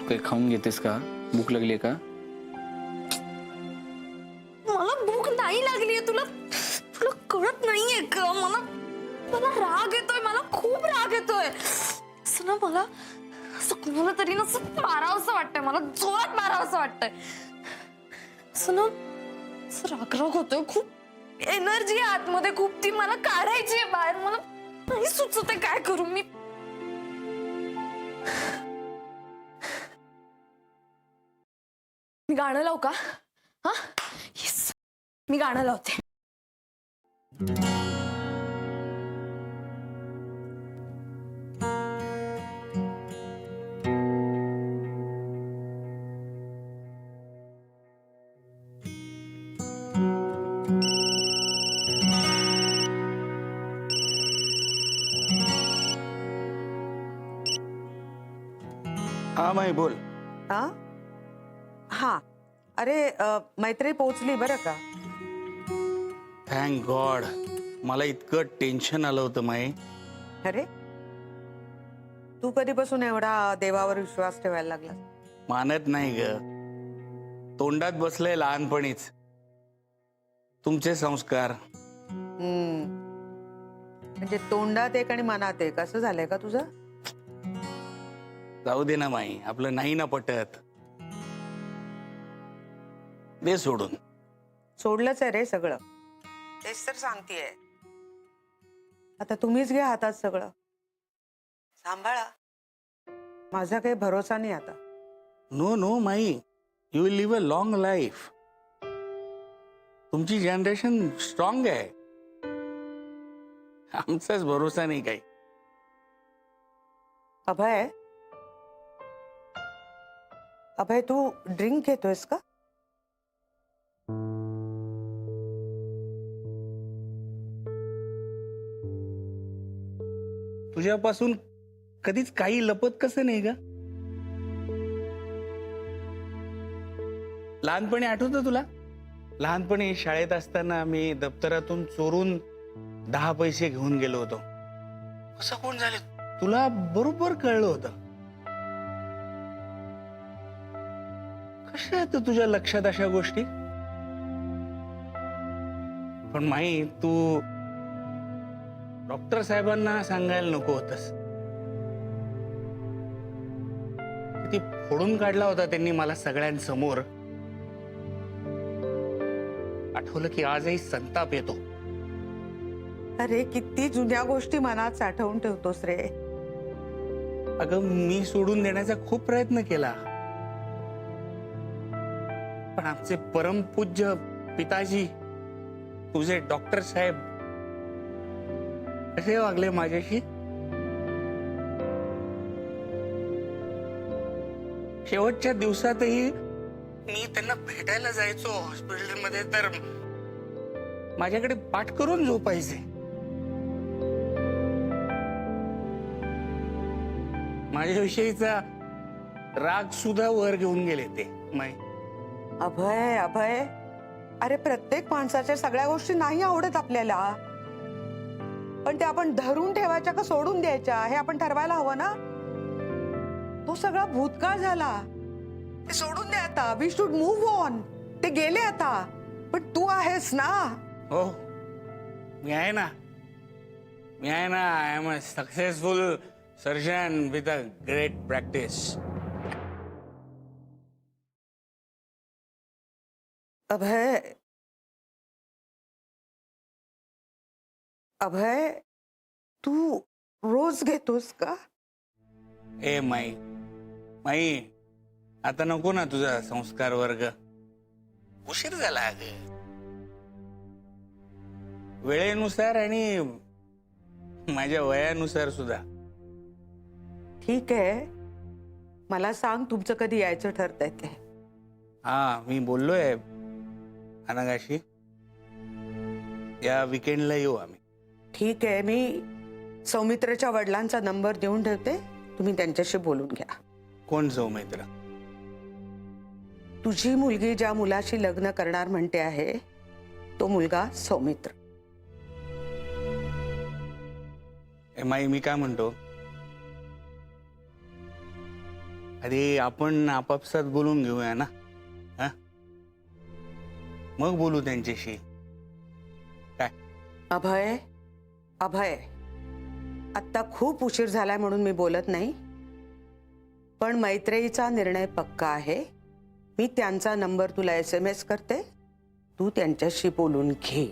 काही खाऊन घेतेस का? भूक लागली का? मला भूक नाही लागलीये. तुला तुला कळत नाहीये का? मला मला राग येतोय. मला खूप राग येतोय. असं ना मला कुणाला तरी ना असं मारावंसं वाटतंय. मला जोरात मारावंसं वाटतंय. असं ना असं राग होतोय. खूप एनर्जी आहे आतमध्ये. खूप ती मला काढायची आहे बाहेर. मला नाही सुचत आहे काय करू मी. मी गाणं लावू का? हा येस, मी गाणं लावते. हा माई बोल. हा हा अरे मैत्री पोहोचली बरं का. Thank God. मला इतकं टेन्शन आलं होतं माई. अरे तू कधीपासून एवढा देवावर विश्वास ठेवायला लागला? मानत नाही ग. तोंडात बसलंय लहानपणीच तुमचे संस्कार. म्हणजे तोंडात एक आणि मनात एक असं झालंय का तुझं? जाऊ दे ना माई, आपलं नाही ना पटत. दे सोडून. सोडलंच आहे रे सगळं. तेच तर सांगतेय. आता तुम्हीच घ्या हातात सगळं. सांभाळा. माझा काही भरोसा नाही आता. नो नो माई, you will live a long life. तुमची जनरेशन स्ट्रॉंग आहे. आमचाच भरोसा नाही काही. अभय, अभय तू ड्रिंक घेतोयस का? तुझ्यापासून कधीच काही लपत कसं नाही ग? लहानपणी आठवतं तुला? लहानपणी शाळेत असताना मी दप्तरातून चोरून 10 पैसे घेऊन गेलो होतो. असं कोण झाले? तुला बरोबर कळलं होतं. कशा येतं तुझ्या लक्षात अशा गोष्टी? पण माई, तू डॉक्टर साहेबांना सांगायला नको होतस. किती फोडून काढला होता त्यांनी मला सगळ्यांसमोर. आठवलं की आजही संताप येतो. अरे किती जुन्या गोष्टी मनात साठवून ठेवतोस रे. अगं, मी सोडून देण्याचा खूप प्रयत्न केला, पण आमचे परमपूज्य पिताजी, तुझे डॉक्टर साहेब कसे वागले माझ्याशी. शेवटच्या दिवसातही मी त्यांना भेटायला जायचो हॉस्पिटलमध्ये, तर माझ्याकडे पाठ करून झोपायचे. माझ्याविषयीचा राग सुद्धा वर घेऊन गेले ते. माय अभय, अभय, अरे प्रत्येक माणसाच्या सगळ्या गोष्टी नाही आवडत आपल्याला, पण ते आपण धरून ठेवायच्या का सोडून द्यायच्या हे आपण ठरवायला हवं ना. तो सगळा भूतकाळ झाला, ते सोडून दे आता. We should move on. ते गेले आता, पण तू आहेस ना. हो, मी आहे ना. मी आहे ना. I am a successful surgeon with a great practice. Abhay, Abhay, तू रोज घेतोस का? ए माई, माई, आता नको ना तुझा संस्कार वर्ग. उशीर झाला अग. वेळेनुसार आणि माझ्या वयानुसार सुद्धा. ठीक आहे, मला सांग तुमचं कधी यायचं ठरतंय ते. हा, मी बोललोय अनघाशी, या विकेंडला येऊ आम्ही. ठीक आहे, मी सौमित्रच्या वडिलांचा नंबर देऊन ठेवते. तुम्ही त्यांच्याशी बोलून घ्या. कोण सौमित्र? तुझी मुलगी ज्या मुलाशी लग्न करणार म्हणते आहे तो मुलगा सौमित्र. माई, मी काय म्हणतो, अरे आपण आपापसात बोलून घेऊया ना, हा? मग बोलू त्यांच्याशी. काय? अभय, अभय, आता खूप उशीर झालाय म्हणून मी बोलत नाही, पण मैत्रेयीचा निर्णय पक्का आहे. मी त्यांचा नंबर तुला SMS करते, तू त्यांच्याशी बोलून घे.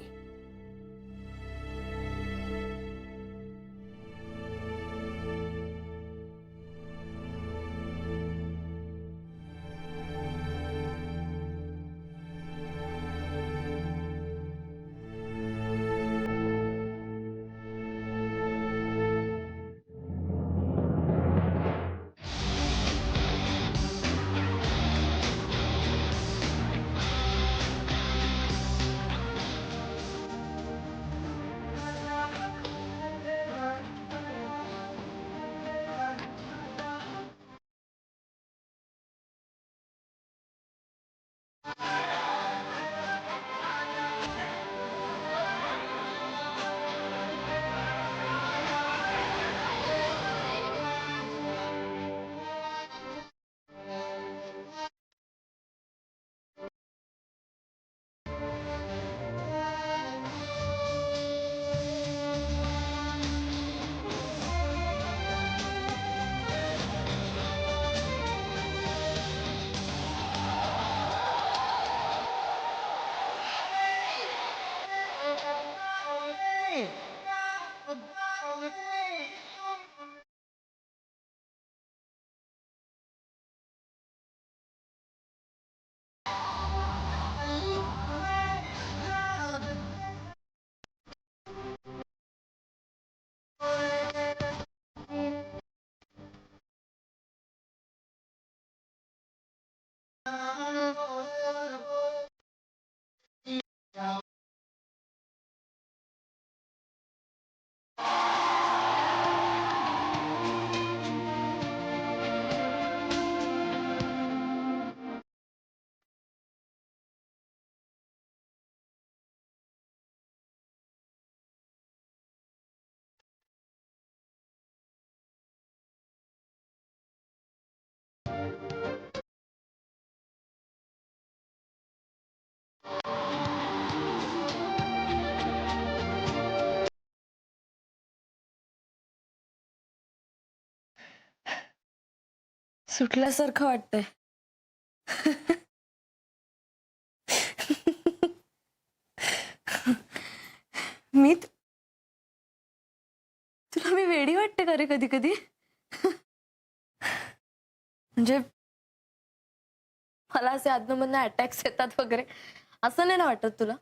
सुटल्यासारखं वाटतंय. मी तुला मी वेडी वाटते का रे कधी कधी? म्हणजे मला असे आदनमधनं अटॅक्स येतात वगैरे, असं नाही ना वाटत तुला?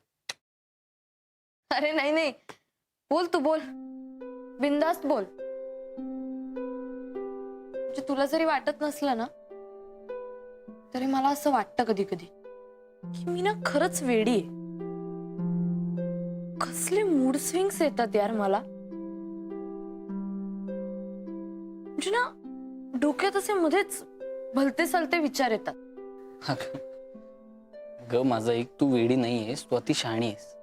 अरे नाही नाही, बोल तू बोल, बिंदास्त बोल. म्हणजे तुला जरी वाटत नसलं ना तरी मला असं वाटतं कधी कधी की मी ना खरंच वेडी आहे. कसले मूड स्विंग्स येतात यार मला. म्हणजे ना डोक्यात असे मध्येच भलते सलते विचार येतात. ग माझं एक, तू वेडी नाहीयेस, तू अति शहाणी आहेस.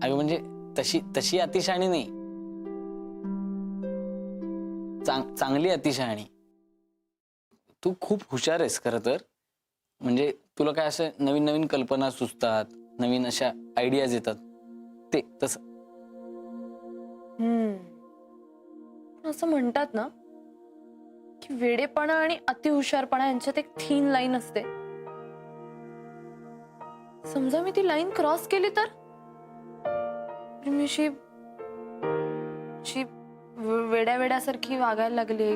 अगं म्हणजे तशी तशी अतिशहाणी नाही, चांगली अतिशहाणी. तू खूप हुशार आहेस खरं तर. म्हणजे तुला काय असं नवीन नवीन कल्पना सुचतात, नवीन अशा आयडियाज येतात, ते तसं. असं म्हणतात ना की वेडेपणा आणि अतिहुशारपणा यांच्यात एक थीन लाईन असते. समजा मी ती लाईन क्रॉस केली तर मी अशी वेड्या वेड्यासारखी वागायला लागले,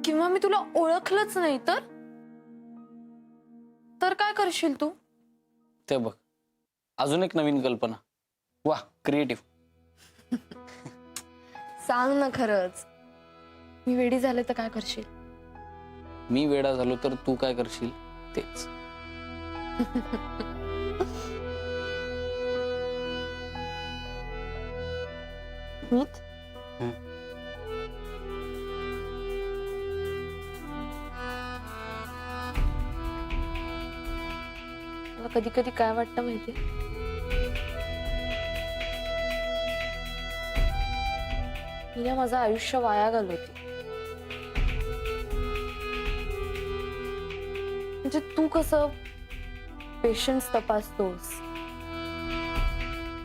किंवा मी तुला ओळखलंच नाही तर काय करशील तू? ते बघ, अजून एक नवीन कल्पना. वा, क्रिएटिव्ह. सांग ना खरंच, मी वेडी झाले तर काय करशील? मी वेडा झालो तर तू काय करशील तेच. मीत मला कधी कधी काय वाटतं माहितीये? मी ना माझं आयुष्य वाया घालवते. म्हणजे तू कसं पेशन्स तपासतोस,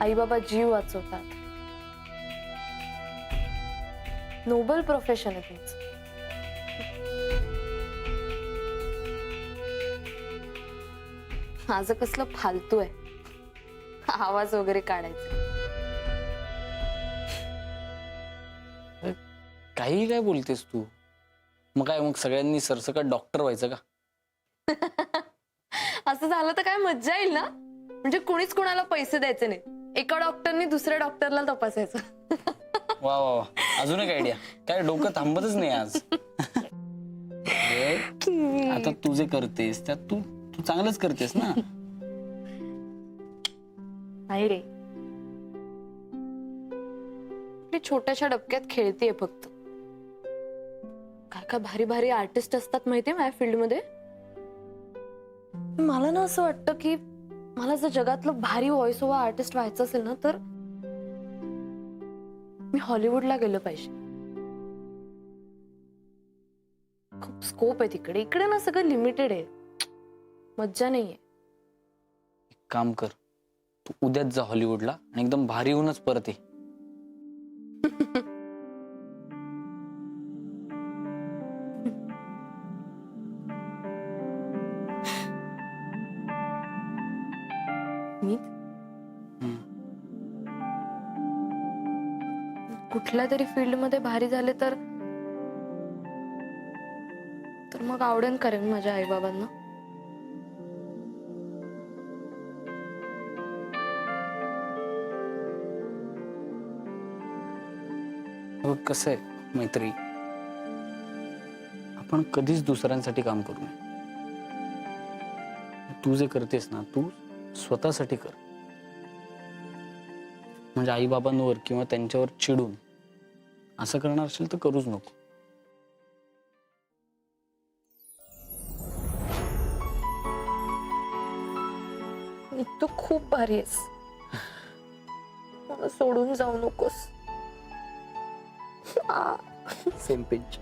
आई बाबा जीव वाचवतात, नोबल प्रोफेशन आहे तुमचं. माझं कसलं फालतू आहे आवाज वगैरे काढायचं. काही काय बोलतेस तू? मग काय, मग सगळ्यांनी सरसकट डॉक्टर व्हायचं का? असं झालं तर काय मज्जा येईल ना. म्हणजे कुणीच कुणाला पैसे द्यायचे नाही, एका डॉक्टरनी दुसऱ्या डॉक्टरला तपासायचं. वा वा वा, अजून एक आयडिया. काय डोकं थांबतच नाही आज. आता तू जे करतेस त्यात तू तू चांगलंच करतेस ना. नाही रे, आपली छोट्याशा डबक्यात खेळतीये फक्त. काय काय भारी भारी आर्टिस्ट असतात माहितीये माझ्या फील्ड मध्ये. मला ना असं वाटतं की मला जर जगातलं भारी व्हॉइस ओव्हर आर्टिस्ट व्हायचं असेल ना तर मी हॉलिवूडला गेलं पाहिजे. खूप स्कोप आहे तिकडे. इकडे ना सगळं लिमिटेड आहे, मज्जा नाहीये. एक काम कर, तू उद्याच जा हॉलिवूडला आणि एकदम भारी होऊनच परत ये. मी कुठल्या तरी फील्ड मध्ये भारी झाले तर मग आवडेल करेन माझ्या आई बाबांना. बघ कसं आहे मैत्री, आपण कधीच दुसऱ्यांसाठी काम करू नये. तू जे करतेस ना तू स्वतःसाठी कर. म्हणजे आई बाबांवर किंवा त्यांच्यावर चिडून असं करणार असेल तर करूच नको. तू खूप भारी आहेस, मला सोडून जाऊ नकोस. Same page.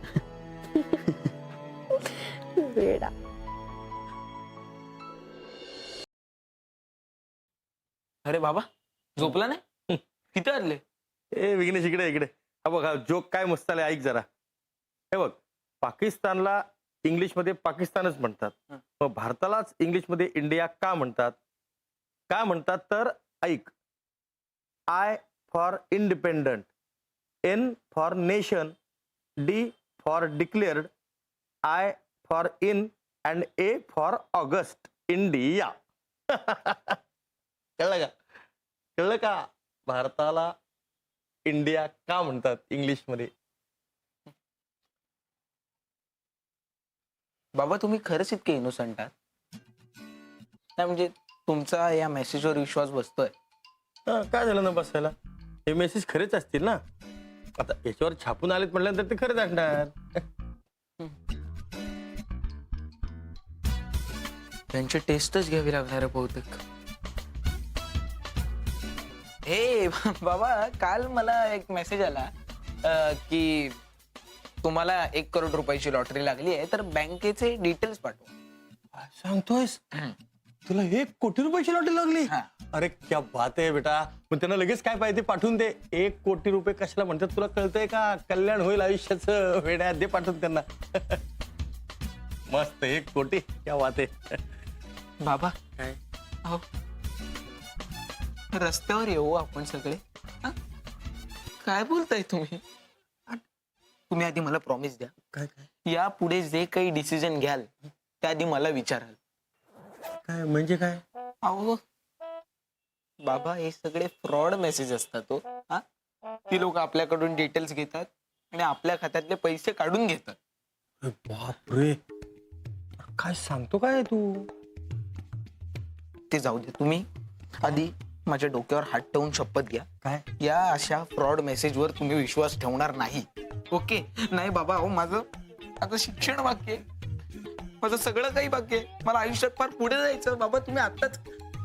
वेडा. अरे बाबा, झोपला नाही? किती वाजले? ए विघ्नेश, इकडे इकडे. हा बघ, हा जोक काय मस्त आलाय, ऐक जरा. हे बघ, पाकिस्तानला इंग्लिशमध्ये पाकिस्तानच म्हणतात, मग भारतालाच इंग्लिशमध्ये इंडिया का म्हणतात? काय म्हणतात तर ऐक. I for independent, N for nation, D for declared, I for in and A for August, India. कळलं का? कळलं का भारताला इंडिया का म्हणतात इंग्लिशमध्ये? बाबा तुम्ही खरंच इतके इनोसंट आहात? नाही म्हणजे तुमचा या मेसेजवर विश्वास बसतोय. काय झालं ना बसायला? हे मेसेज खरेच असतील ना. आता याच्यावर छापून आलेत म्हटल्यानंतर ते खरेच असणार. त्यांची टेस्टच घ्यावी लागणार आहे बहुतेक. हे बाबा, काल मला एक मेसेज आला की तुम्हाला 1 करोड रुपयाची लॉटरी लागली आहे तर बँकेचे डिटेल्स पाठवा. काय सांगतोयस? तुला 1 कोटी रुपयाची लॉटरी लागली? हा. अरे क्या बात आहे बेटा. पण त्यांना लगेच काय पाहिजे ते पाठवून दे. 1 कोटी रुपये कशाला म्हणतात तुला कळतंय का? कल्याण होईल आयुष्याचं. वेड्या, दे पाठवून त्यांना. मस्त, 1 कोटी, क्या बात आहे. बाबा काय? अहो, रस्त्यावर येऊ आपण सगळे. हा? काय बोलताय तुम्ही? तुम्ही आधी मला प्रॉमिस द्या, काय काय या पुढे जे काही डिसिजन घ्याल त्याआधी मला विचाराल. काय म्हणजे काय? अहो बाबा, हे सगळे फ्रॉड मेसेज असतात. हो, हा? ती लोक आपल्याकडून डिटेल्स घेतात आणि आपल्या खात्यातले पैसे काढून घेतात. बापरे, काय सांगतो काय तू? ते जाऊ दे, तुम्ही आधी माझ्या डोक्यावर हात ठेवून शपथ घ्या, काय? या अशा फ्रॉड मेसेजवर तुम्ही विश्वास ठेवणार नाही. ओके? नाही बाबा, अहो माझं शिक्षण बाकी आहे, माझं सगळं काही बाकी आहे, मला आयुष्यात फार पुढे जायचं. बाबा तुम्ही आताच,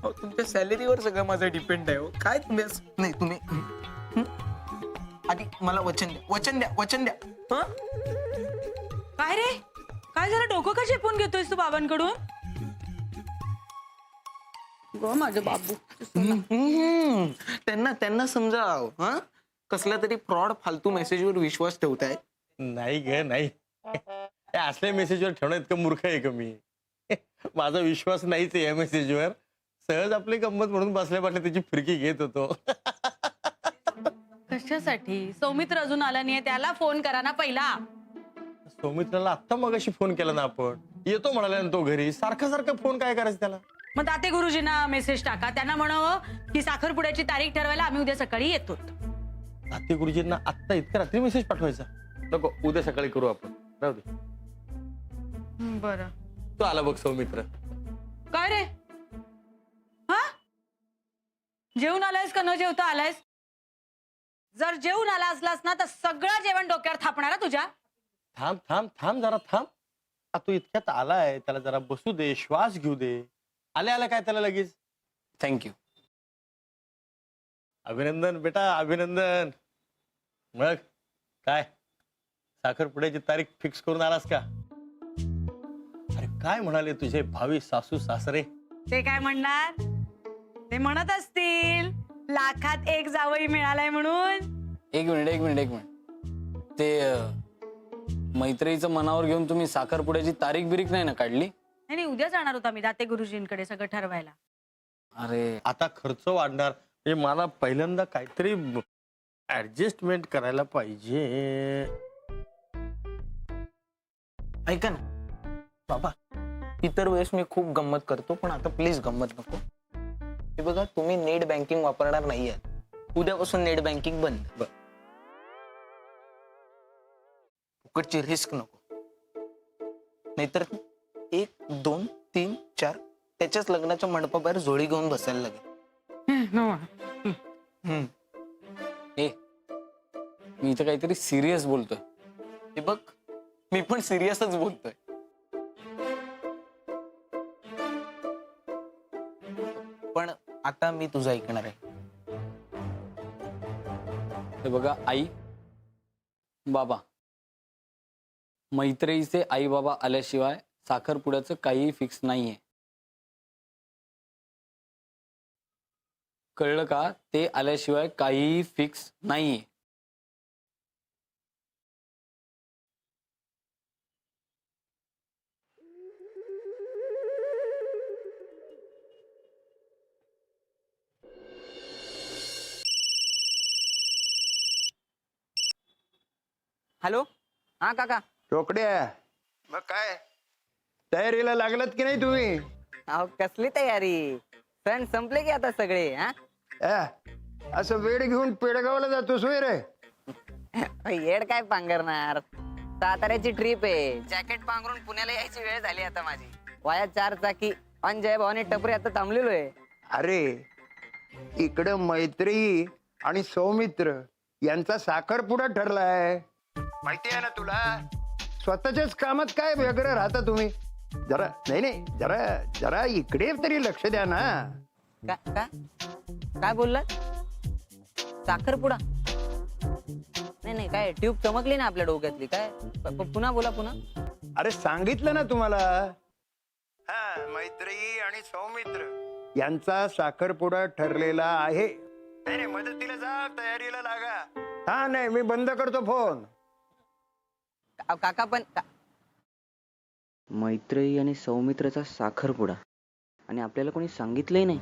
तुमच्या सॅलरीवर सगळं माझं डिपेंड आहे. हो काय तुम्ही नाही, तुम्ही आधी मला वचन द्या, वचन द्या, वचन द्या. हं? काय रे काय झालं डोकं का चेपून घेतोयस तू बाबांकडून ग माझं बाबू त्यांना समजाव. हा कसला तरी फ्रॉड फालतू मेसेजवर विश्वास ठेवताय. नाही ग नाही. हे असल्या मेसेजवर ठेवणं इतकं मूर्ख आहे का मी? माझा विश्वास नाहीच आहे या मेसेजवर. सहज आपली गंमत म्हणून बसल्या बसल्या त्याची फिरकी घेत होतो. कशासाठी सौमित्र अजून आला नाहीये त्याला फोन करा ना पहिला सौमित्राला आत्ता मगाशी फोन केला ना आपण. येतो म्हणाला ना तो घरी. सारखा सारखा फोन काय करायचं त्याला? मग दाते गुरुजींना मेसेज टाका त्यांना म्हणावं की साखरपुड्याची तारीख ठरवायला आम्ही उद्या सकाळी येतो ताते गुरुजींना आत्ता इतक्या रात्री मेसेज पाठवायचा? नको, उद्या सकाळी करू आपण. राहू दे. बरं तो आला बघ सौमित्र. काय रे हा जेवून आलायस का न जेवता आलायस जर जेवून आला असलास ना तर सगळं जेवण डोक्यावर थापणार तुझ्या थांब थांब थांब जरा थांब. तू इतक्यात आलाय, त्याला जरा बसू दे, श्वास घेऊ दे. आल्या काय त्याला लगेच? थँक्यू. अभिनंदन बेटा, अभिनंदन. मग काय साखरपुड्याची तारीख फिक्स करून आलास का? अरे काय म्हणाले तुझे भावी सासू सासरे? ते काय म्हणणार ते म्हणत असतील लाखात एक जावई मिळालाय म्हणून एक मिनिट ते मैत्रीचं मनावर घेऊन तुम्ही साखरपुड्याची तारीख बिरीक नाही ना काढली? नाही उद्या जाणार होता मी दाते गुरुजींकडे सगळं ठरवायला अरे आता खर्च वाढणार. हे मला पहिल्यांदा काहीतरी ऍडजस्टमेंट करायला पाहिजे. ऐका ना बाबा, इतर वेळेस मी खूप गंमत करतो पण आता प्लीज गंमत नको. हे बघा, तुम्ही नेट बँकिंग वापरणार नाहीये. उद्यापासून नेट बँकिंग बंद. फुकटची रिस्क नको. नाहीतर 1 2 3 4 त्याच्याच लग्नाच्या मंडपाबाहेर जोडी घेऊन बसायला लागेल. ए मी इथं काहीतरी सिरियस बोलतोय. हे बघ, मी पण सिरियसच बोलतोय. पण आता मी तुझं ऐकणार आहे. हे बघा, आई बाबा, मैत्रीचे आई बाबा आल्याशिवाय साखरपुड्याचं काहीही फिक्स नाहीये. कळलं का? ते आल्याशिवाय काहीही फिक्स नाहीये. हॅलो हा काका रोकड्या, मग काय तयारीला लागलात की नाही तुम्ही? अहो कसली तयारी सण संपले की आता सगळे हा आ, असं वेळ घेऊन पेडगावला जातोस होय रे? येड काय पांघरणार साताऱ्याची ट्रिप आहे. जॅकेट पांघरून पुण्याला यायची वेळ झाली आता माझी. वाया 4 चाकी आणि जय भवानी टपरी आता थांबलेलोय. अरे इकडं मैत्री आणि सौमित्र यांचा साखरपुडा ठरलाय, माहिती आहे ना तुला? स्वतःच्याच कामात काय वेगळं राहता तुम्ही. जरा नाही जरा जरा इकडे तरी लक्ष द्या ना. काय बोलला साखरपुडा? नाही काय ट्यूब चमकली ना आपल्या डोक्यातली. काय पुन्हा बोला पुन्हा. अरे सांगितलं ना तुम्हाला. हा, मैत्री आणि सौमित्र यांचा साखरपुडा ठरलेला आहे. नाही मदतीला जा, तयारीला लागा. हा नाही, मी बंद करतो फोन. काका पण मैत्री आणि सौमित्रचा साखरपुडा आणि आपल्याला कोणी सांगितलंही नाही.